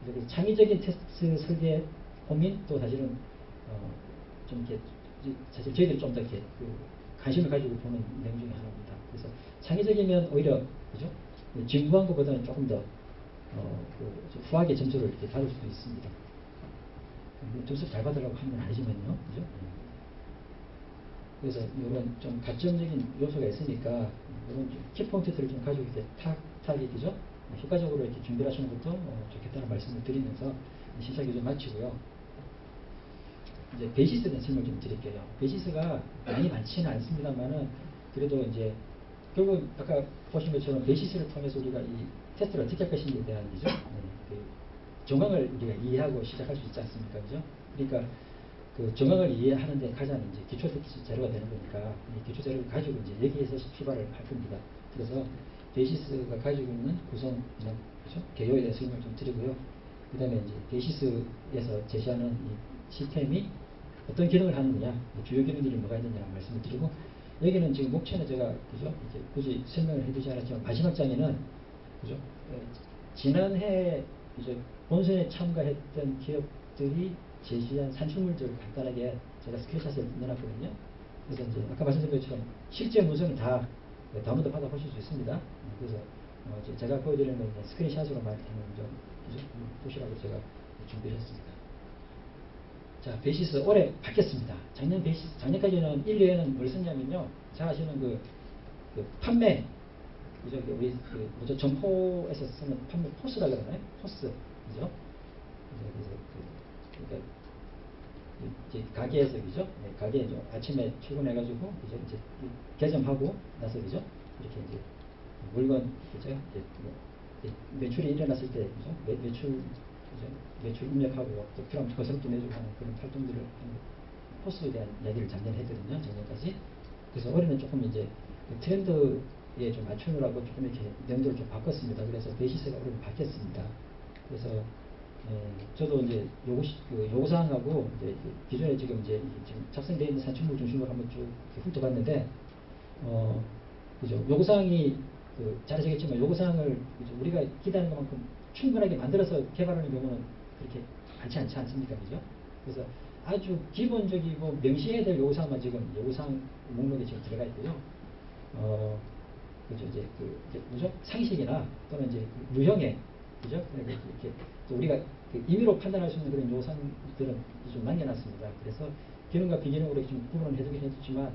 그래서 창의적인 테스트 설계 고민, 또 사실은 좀 이렇게 사실 저희들이 좀 더 이렇게 관심을 가지고 보는 내용 중에 하나입니다. 그래서 창의적이면 오히려 그죠? 진부한 것보다는 조금 더 후하게 점수를 이렇게 받을 수도 있습니다. 점수 잘 받으려고 하는 건 아니지만요, 그죠? 그래서 이런 좀 가점적인 요소가 있으니까 이런 키포인트들을 좀 가지고 이렇게 탁탁이 그죠? 효과적으로 이렇게 준비를 하시는 것도 좋겠다는 말씀을 드리면서 심사기 좀 마치고요. 이제 베이시스에 대한 설명 좀 드릴게요. 베이시스가 많이 많지는 않습니다만은 그래도 이제 결국 아까 보신 것처럼 베이시스를 통해서 우리가 이 테스트를 어떻게 할 것인지에 대한 거죠. 그 정황을 우리가 이해하고 시작할 수 있지 않습니까, 그죠? 그러니까 그 정황을 이해하는데 가장 이제 기초 테스트 자료가 되는 거니까 이 기초 자료를 가지고 이제 여기에서 출발을 할 겁니다. 그래서 베이시스가 가지고 있는 구성, 그죠? 개요에 대해서 설명을 좀 드리고요. 그 다음에 이제 베이시스에서 제시하는 이 시스템이 어떤 기능을 하느냐, 주요 기능들이 뭐가 있느냐 말씀을 드리고, 여기는 지금 목차는 제가 그죠? 이제 굳이 설명을 해드리지 않았지만 마지막 장에는 그죠? 지난해 이제 본선에 참가했던 기업들이 제시한 산출물들 간단하게 제가 스크린샷을 넣어놨거든요. 그래서 이제 아까 말씀드린 것처럼 실제 문서는 다 다운로드 받아 보실 수 있습니다. 그래서 제가 보여드리는 건 스크린샷으로만 좀 보시라고 제가 준비했습니다. 자, 베이시스 올해 바뀌었습니다. 작년까지는 1, 2회는 뭘 썼냐면요. 잘 아시는 그 판매, 그죠? 우리 뭐죠? 점포에서 쓰는 판매 포스라 그러나요? 포스, 그죠? 그러니까 이제 가게에서 그죠? 네, 가게 이제 아침에 출근해가지고 이제 개점하고 나서 그죠? 이렇게 이제 물건 그죠? 이제 매출이 일어났을 때 그죠? 매출 그죠? 매출 입력하고 또 필요하면 거스름도 내주고 하는 그런 활동들을 하는 포스에 대한 이야기를 작년에 했거든요. 작년까지. 그래서 올해는 조금 이제 트렌드에 좀 맞추느라고 조금 이렇게 내용들을 좀 바꿨습니다. 그래서 베이시스가 올해 바뀌었습니다. 그래서 저도 이제 요구사항하고 이제 기존에 지금 작성되어 있는 산출물 중심으로 한번 쭉 훑어봤는데, 그죠. 요구사항이 잘 아시겠지만 요구사항을 우리가 기대하는 것만큼 충분하게 만들어서 개발하는 경우는 그렇게 많지 않지 않습니까? 그죠? 그래서 아주 기본적이고 명시해야 될 요구사항만 지금 요구사항 목록에 지금 들어가 있고요. 그죠? 이제 뭐죠? 상식이나 또는 이제 유형의 그죠? 이렇게 또 우리가 임의로 판단할 수 있는 그런 요구사항들은 좀 남겨놨습니다. 그래서 기능과 비기능으로 좀 구분을 해두긴 했지만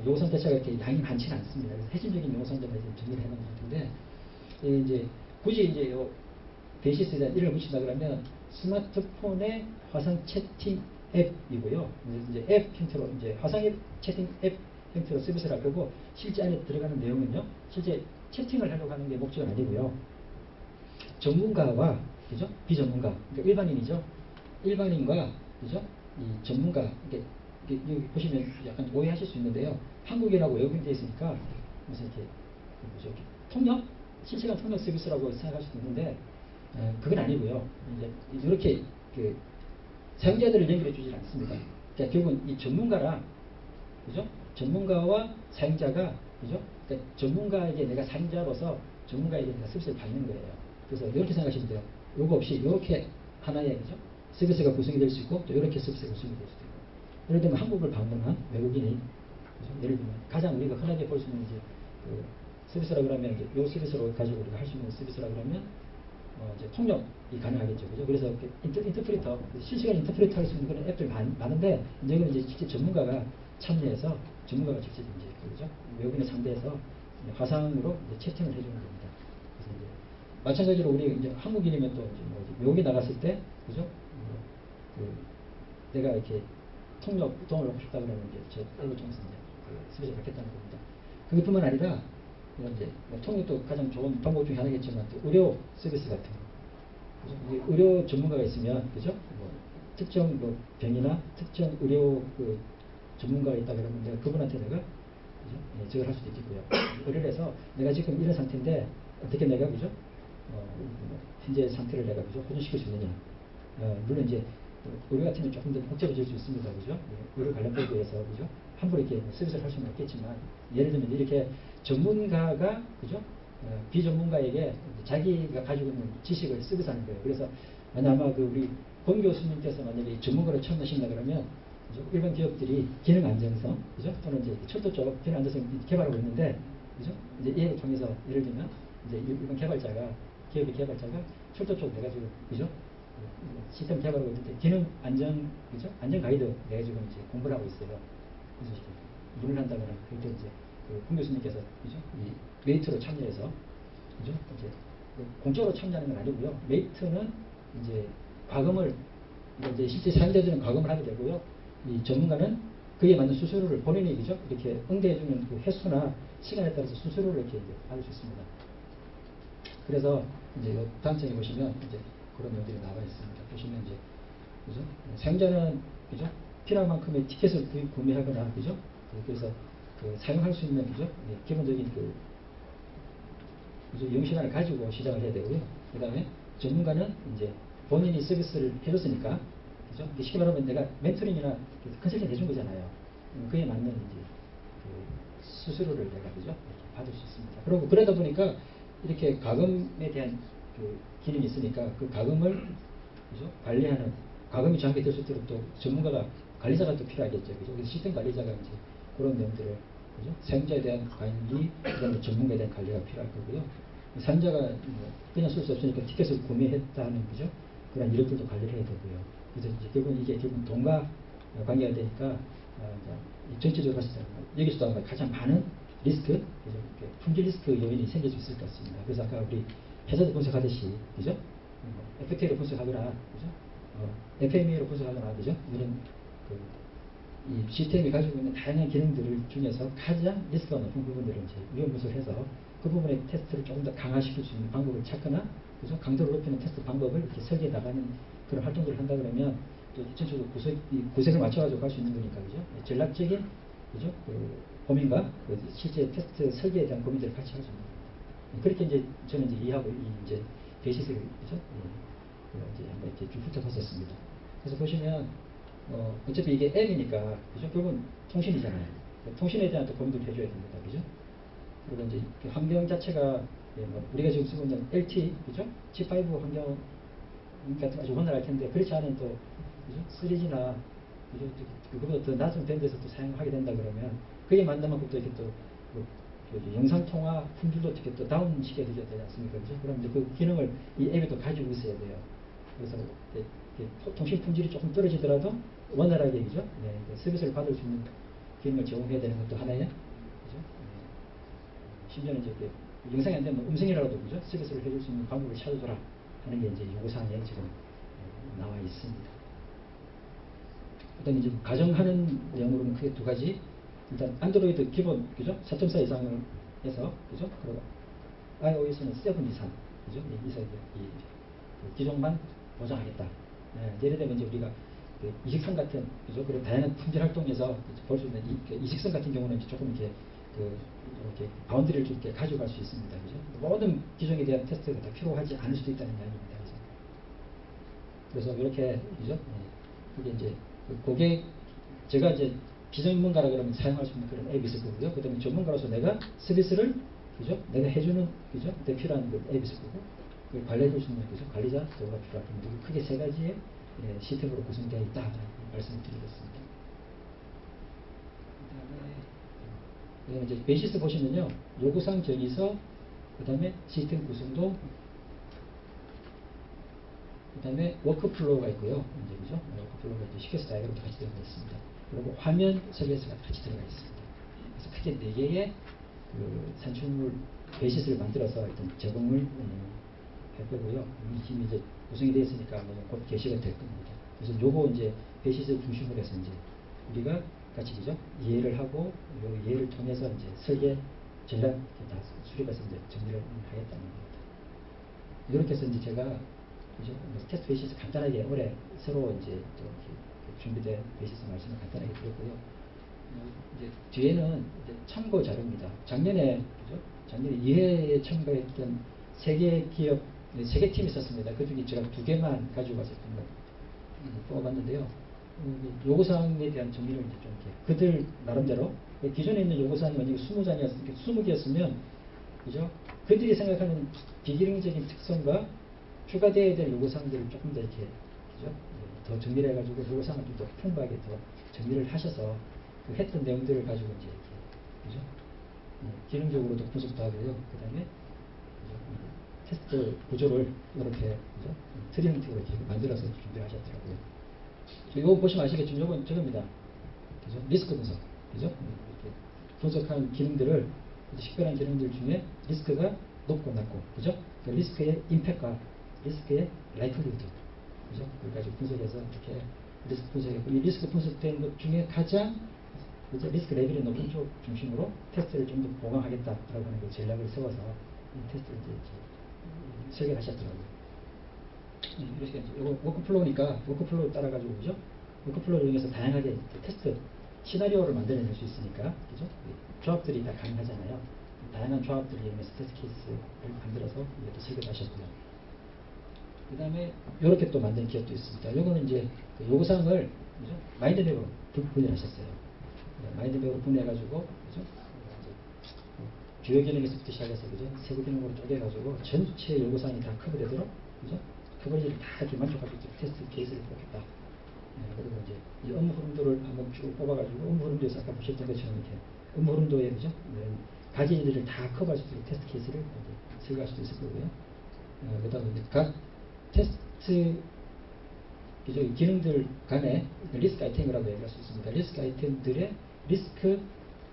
요구사항 자체가 이렇게 양이 많지는 않습니다. 그래서 핵심적인 요구사항들만 정리를 해놓은 것 같은데, 이제 굳이 이제 베이시스에 대한 이름을 붙인다 그러면 스마트폰의 화상 채팅 앱이고요. 이제 앱 형태로 이제 화상 채팅 앱 형태로 서비스를 할 거고, 실제 안에 들어가는 내용은요, 실제 채팅을 하려고 하는 게 목적은 아니고요. 전문가와 그죠? 비전문가, 그러니까 일반인이죠. 일반인과 그죠? 이 전문가, 여기 보시면 약간 오해하실 수 있는데요. 한국이라고 외국인 되어 있으니까 무슨 이렇게 뭐죠? 통역, 실시간 통역 서비스라고 생각할 수도 있는데, 그건 아니고요. 이제 이렇게 사용자들을 연결해 주질 않습니다. 그러니까 결국은 이 전문가랑 그죠? 전문가와 사용자가 그죠? 그러니까 전문가에게 내가 사용자로서 전문가에게 내가 서비스를 받는 거예요. 그래서 이렇게 생각하시면 돼요. 요거 없이 이렇게 하나의 그죠? 서비스가 구성이 될 수 있고 또 이렇게 서비스가 구성이 될 수도 있고. 예를 들면 한국을 방문한 외국인이 그죠? 예를 들면 가장 우리가 흔하게 볼 수 있는 이제 서비스라 그러면 이제 요 서비스로 가지고 우리가 할 수 있는 서비스라 그러면 이제 통역이 가능하겠죠. 그죠? 그래서 인터프리터, 실시간 인터프리터 할 수 있는 그런 앱들 많은데, 이제는 이제 직접 전문가가 참여해서 전문가가 직접 이제 그죠? 외국인을 상대해서 화상으로 이제 채팅을 해주는 겁니다. 그래서 이제 마찬가지로 우리 이제 한국인이면 또 이제 외국에 나갔을 때, 그죠? 내가 이렇게 통역 도움을 받고 싶다 그러면 이제 저 앱을 통해서 이제 서비스를 받겠다는 겁니다. 그것뿐만 아니라 이제 통역도 가장 좋은 방법 중에 하나겠지만 또 의료 서비스 같은 거, 그죠? 의료 전문가가 있으면 그죠? 특정 병이나 특정 의료 전문가가 있다 그러면 내가 그분한테 내가 그죠? 저걸 할 수도 있겠고요. 의뢰를 해서 내가 지금 이런 상태인데 어떻게 내가 그죠? 현재 상태를 내가 그죠? 호전시킬 수 있느냐? 물론 이제 의료 같은 경우 조금 더 복잡해질 수 있습니다. 그죠? 의료 관련법에 의해서 그죠? 함부로 이렇게 서비스를 할 수는 없겠지만, 예를 들면 이렇게 전문가가 그죠? 비전문가에게 자기가 가지고 있는 지식을 서비스하는 거예요. 그래서 아마 우리 권 교수님께서 만약에 전문가로 처음 하신다 그러면 그죠? 일반 기업들이 기능 안정성 그죠? 또는 이제 철도 쪽 기능 안정성 개발하고 있는데 그죠? 이제 이를 통해서 예를 들면 이제 일반 개발자가 기업의 개발자가 철도 쪽 내가지고 그죠? 시스템 개발하고 있는데 기능 안정 그죠? 안전 가이드 내가 지금 이제 공부를 하고 있어요. 그래서 문을 한다거나 그럴 때 이제 권 교수님께서 그죠? 이 메이트로 참여해서 그죠? 이제 공적으로 참여하는 건 아니고요. 메이트는 이제 과금을 이제 실제 사용자들은 과금을 하게 되고요. 이 전문가는 그에 맞는 수수료를 본인이 그죠? 이렇게 응대해주는 그 횟수나 시간에 따라서 수수료를 이렇게 이제 받을 수 있습니다. 그래서 이제 다음 장에 보시면 이제 그런 내용들이 나와 있습니다. 보시면 이제 그죠? 사용자는 그죠? 필요한 만큼의 티켓을 구매하거나 그죠? 그래서 사용할 수 있는 그죠? 기본적인 그죠? 이용 시간을 가지고 시작을 해야 되고요. 그 다음에 전문가는 이제 본인이 서비스를 해줬으니까 그죠? 쉽게 말하면 내가 멘토링이나 컨설팅 해준 거잖아요. 그에 맞는 이제 수수료를 내가 그죠? 이렇게 받을 수 있습니다. 그리고 그러다 보니까 이렇게 가금에 대한 기능이 있으니까 그 가금을 그죠? 관리하는 가금이 정확히 될 수 있도록 또 전문가가 관리자가 또 필요하겠죠. 그죠? 그래서 시스템 관리자가 이제 그런 내용들을 그죠? 사용자에 대한 관리, 그다음에 전문가에 대한 관리가 필요할 거고요. 사용자가 뭐 그냥 쓸 수 없으니까 티켓을 구매했다는 그죠? 그런 이력들도 관리를 해야 되고요. 그래서 이제 결국은 이게 결국 돈과 관계가 되니까 전체적으로 봤을 때 여기서도 아마 가장 많은 리스크, 그죠? 품질 리스크 요인이 생길 수 있을 것 같습니다. 그래서 아까 우리 회사도 분석하듯이, 그죠? FTA로 분석하거나, 그죠? FMEA로 분석하거나, 그죠? 이런 이 시스템이 가지고 있는 다양한 기능들 중에서 가장 리스크가 높은 부분들을 이제 위험 분석을 해서 그 부분의 테스트를 조금 더 강화시킬 수 있는 방법을 찾거나, 그죠? 강도를 높이는 테스트 방법을 이렇게 설계해 나가는 그런 활동들을 한다 그러면 또 전체적으로 구색을 맞춰가지고 갈 수 있는 거니까, 그죠? 전략적인, 그죠? 고민과 실제 테스트 설계에 대한 고민들을 같이 할 수 있는 겁니다. 그렇게 이제 저는 이제 이해하고 이제 베이시스를, 그죠? 이제 한번 이렇게 쭉 훑어봤었습니다. 그래서 보시면 어차피 이게 앱이니까, 그죠? 결국은 통신이잖아요. 통신에 대한 또 고민도 해줘야 됩니다. 그죠? 그리고 이제 그 환경 자체가 뭐 우리가 지금 쓰고 있는 LT, 그죠? G5 환경 같은 아주 원활할 텐데, 그렇지 않은 또, 그죠? 3G나, 그죠? 그거보다 더 낮은 밴드에서 또 사용하게 된다 그러면, 그게 맞는 만큼 또 이렇게 또, 영상통화 품질도 어떻게 또 다운시켜야 되지 않습니까? 그죠? 그럼 이제 그 기능을 이 앱에 또 가지고 있어야 돼요. 그래서 통신 품질이 조금 떨어지더라도 원활하게, 그죠? 네, 서비스를 받을 수 있는 기능을 제공해야 되는 것도 하나의, 그죠? 심지어는 이제 영상이 안 되면 음성이라도, 그죠? 서비스를 해줄 수 있는 방법을 찾아줘라 하는 게 이제 요구사항에 지금 나와 있습니다. 그다음에 이제 가정하는 내용으로는 크게 두 가지. 일단 안드로이드 기본, 그죠? 4.4 이상을 해서, 그죠? 그리고 iOS는 7 이상, 그죠? 이상 기종만 보장하겠다. 예를 들면 이제 우리가 이식성 같은, 그죠? 그리고 다양한 품질 활동에서 볼 수 있는 이식성 같은 경우는 이제 조금 이렇게 이렇게 바운드리를 좀 이렇게 가져갈 수 있습니다. 그죠? 모든 기종에 대한 테스트가 다 필요하지 않을 수도 있다는 이야기입니다. 그죠? 그래서 이렇게, 그죠? 그게 이제 고객, 제가 이제 비전문가라 그러면 사용할 수 있는 그런 앱이 있을 거고요. 그 다음에 전문가로서 내가 서비스를, 그죠? 내가 해주는, 그죠? 그때 필요한 그 앱이 있을 거고, 그 관리해 줄 수 있는, 그죠? 관리자 도구가 필요할 겁니다. 크게 세 가지의 시스템으로 구성되어 있다. 말씀을 드리겠습니다. 그 다음에 이제 베이시스 보시면요. 요구사항 정의서, 그 다음에 시스템 구성도, 그 다음에 워크플로우가 있고요. 이제, 그죠? 워크플로우가 이제 시퀘스 다이어그램도 같이 들어가 있습니다. 그리고 화면 설계서가 같이 들어가 있습니다. 그래서 크게 4개의 그 산출물 베이시스를 만들어서 일단 제공을 할 거고요. 지금 이제 구성이 되어 있으니까 곧 게시가 될 겁니다. 그래서 요거 이제 베이시스를 중심으로 해서 이제 우리가 같이, 그죠? 이해를 하고 요 이해를 통해서 이제 설계 전략 다 수립해서 이제 정리를 하겠다는 겁니다. 이렇게 해서 이제 제가, 그죠? 테스트 베이시스 간단하게 올해 새로 이제 또 준비된 베이시스 말씀을 간단하게 드렸고요. 이제 뒤에는 이제 참고 자료입니다. 작년에, 그죠? 작년에 이해에 참가했던 3개 기업, 3개 팀이 있었습니다. 그 중에 제가 2개만 가지고 와서 뽑아봤는데요. 요구사항에 대한 정리를 이제 좀 이렇게 그들 나름대로, 기존에 있는 요구사항이 만약에 20장이었으면, 20개였으면, 그죠? 그들이 생각하는 비기능적인 특성과 추가되어야 될 요구사항들을 조금 더 이렇게, 그죠? 더 정리를 해가지고 요구사항을 좀 더 풍부하게 더 정리를 하셔서 그 했던 내용들을 가지고 이제 이렇게, 그죠? 기능적으로도 분석도 하고요. 그 다음에 테스트 구조를 이렇게, 그죠? 트리 형태로 이렇게 만들어서 준비하셨더라고요. 이거 보시면 아시겠지만 이건 저겁니다. 그죠? 리스크 분석. 그죠? 이렇게 분석한 기능들을, 식별한 기능들 중에 리스크가 높고 낮고, 그죠? 그 리스크의 임팩트와 리스크의 라이클리후드, 그죠? 그걸 가지고 분석해서 이렇게 리스크 분석했고, 이 리스크 분석된 것 중에 가장, 그죠? 리스크 레벨이 높은 쪽 중심으로 테스트를 좀 더 보강하겠다라고 하는 그 전략을 세워서 이 테스트를 이제 설계를 하셨더라고요. 이렇게 이거 워크플로우니까 워크플로우 따라가지고, 그죠? 워크플로우를 이용해서 다양하게 테스트 시나리오를 만들어낼 수 있으니까, 그죠? 조합들이 다 가능하잖아요. 다양한 조합들을 이용해서 테스트 케이스를 만들어서 이것도 설계를 하셨고요. 그 다음에 이렇게 또 만든 기업도 있습니다. 요거는 이제 요구사항을, 그죠? 마인드맵으로 분열하셨어요. 마인드맵으로 분해해가지고, 그죠? 주요 기능에서부터 시작해서, 그죠? 세부 기능으로 쪼개가지고 전체 요구사항이 다 커버되도록 그죠? 커버리지를 다 이렇게 만족할 수 있도록 테스트 케이스를 뽑겠다. 그리고 이제 이 업무 흐름도를 한번 쭉 뽑아가지고 업무 흐름도에서 아까 보셨던 것처럼 이렇게 업무 흐름도에 그죠? 가지들을 다 커버할 수 있도록 테스트 케이스를 설계할 수도 있을 거고요. 그다음에 각 테스트 그죠? 기능들 간에 리스크 아이템이라고 얘기할 수 있습니다. 리스크 아이템들의 리스크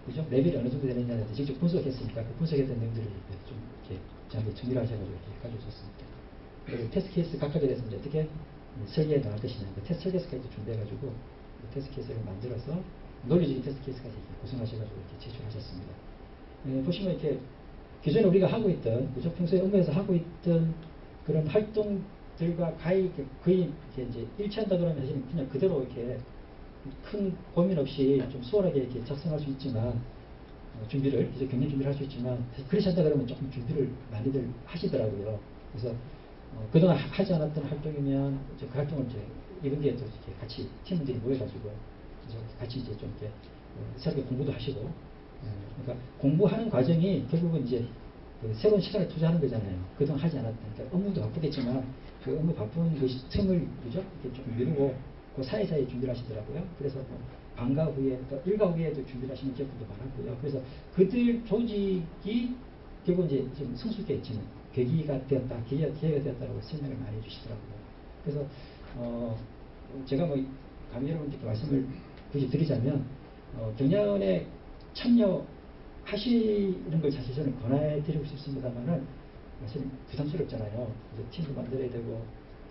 그죠? 레벨이 어느 정도 되느냐에 대해서 직접 분석했으니까 그 분석했던 내용들을 좀 이렇게 저한테 정리를 하셔가지고 이렇게 가져오셨습니다. 그리고 테스트 케이스 각각에 대해서 이제 어떻게 설계해 나갈 것이냐. 그 테스트 설계서까지 준비해가지고 테스트 케이스를 만들어서 논리적인 테스트 케이스까지 구성하셔가지고 이렇게 제출하셨습니다. 보시면 이렇게 기존에 우리가 하고 있던, 그죠? 평소에 업무에서 하고 있던 그런 활동들과 거의 이렇게 이제 일치한다 그러면 사실 그냥 그대로 이렇게 큰 고민 없이 좀 수월하게 이렇게 작성할 수 있지만, 준비를, 이제 경리 준비를 할 수 있지만, 그렇지 않다 그러면 조금 준비를 많이들 하시더라고요. 그래서, 그동안 하지 않았던 활동이면, 그 활동을 이제 이번 기회에 또 이렇게 같이 팀원들이 모여가지고, 같이 이제 좀 이렇게 새롭게 공부도 하시고, 그러니까 공부하는 과정이 결국은 이제 그 새로운 시간을 투자하는 거잖아요. 그동안 하지 않았던, 그러니까 업무도 바쁘겠지만, 그 업무 바쁜 그 틈을, 그죠? 이렇게 좀 미루고, 그 사이사이에 준비를 하시더라고요. 그래서 뭐 방과 후에, 그러니까 일과 후에도 준비를 하시는 기업들도 많았고요. 그래서 그들 조직이 결국 이제 좀 성숙해지는 계기가 되었다, 기회가 되었다라고 설명을 많이 해주시더라고요. 그래서, 제가 뭐 강의 여러분들께 말씀을 굳이 드리자면, 경연에 참여하시는 걸 사실 저는 권해드리고 싶습니다만은, 사실 부담스럽잖아요. 그래서 팀도 만들어야 되고,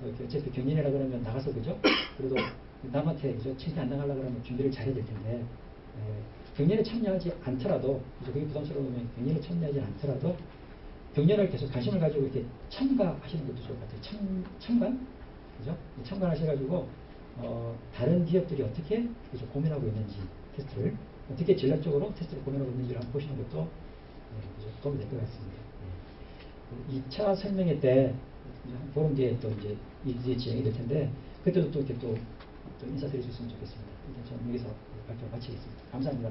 어차피 경연이라 그러면 나가서 그죠? 그래도 남한테 그죠? 창피 안 당하려고 그러면 준비를 잘해야 될 텐데, 경연에 참여하지 않더라도, 그죠? 그게 부담스러우면 경연에 참여하지 않더라도, 경연을 계속 관심을 가지고 이렇게 참가하시는 것도 좋을 것 같아요. 참관? 그죠? 참관하셔가지고, 다른 기업들이 어떻게 그죠? 고민하고 있는지, 테스트를, 어떻게 전략적으로 테스트를 고민하고 있는지를 한번 보시는 것도 그죠? 도움이 될 것 같습니다. 2차 설명회 때, 보름 뒤에 또 이제 이제 진행이 될 텐데, 그때도 또 이렇게 또 인사드릴 수 있으면 좋겠습니다. 일단 저는 여기서 발표 마치겠습니다. 감사합니다.